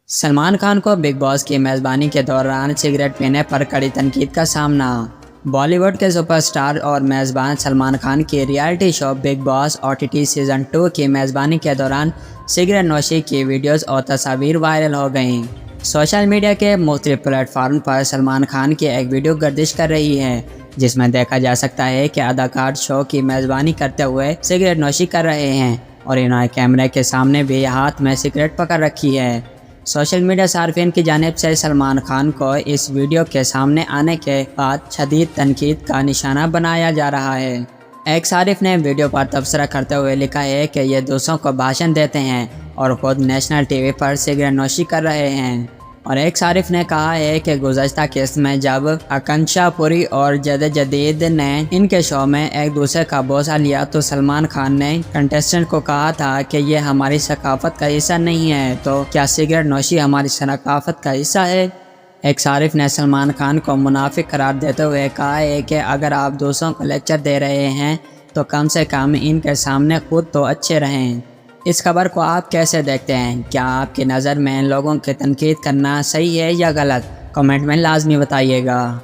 सलमान खान को big boss की मेज़बानी के दौरान सिगरेट पीने पर कड़ी तनकीद का सामना। बॉलीवुड के सुपरस्टार और मेज़बान सलमान खान की reality show big boss OTT season 2 की मेज़बानी के दौरान सिगरेट नोशी की वीडियोस और तस्वीर वायरल हो गईं। सोशल मीडिया के मुख्तलिफ प्लेटफार्म पर सलमान खान की एक वीडियो गर्दिश कर रही है, जिसमें देखा जा सकता है कि अदाकार शो की मेज़बानी करते हुए सिगरेट नोशी कर रहे हैं और इन्होंने कैमरे के सामने भी हाथ में सिगरेट पकड़ रखी है। सोशल मीडिया सार्फिन की जानिब से सलमान खान को इस वीडियो के सामने आने के बाद शदीद तनकीद का निशाना बनाया जा रहा है। एक सारिफ ने वीडियो पर तबसरा करते हुए लिखा है कि ये दूसरों को भाषण देते हैं और खुद नेशनल टीवी पर सिगरेट नोशी कर रहे हैं। और एक सारिफ ने कहा है कि गुज़श्ता किस्त में जब आकांक्षा पुरी और जदीद ने इनके शो में एक दूसरे का बोसा लिया तो सलमान खान ने कंटेस्टेंट को कहा था कि ये हमारी सकाफत का हिस्सा नहीं है, तो क्या सिगरेट नोशी हमारी सकाफत का हिस्सा है। एक सारिफ ने सलमान खान को मुनाफिक करार देते हुए कहा है कि अगर आप दूसरों को लेक्चर दे रहे हैं तो कम से कम इनके सामने खुद तो अच्छे रहें। इस खबर को आप कैसे देखते हैं? क्या आपकी नज़र में लोगों की तनकीद करना सही है या गलत? कमेंट में लाजमी बताइएगा।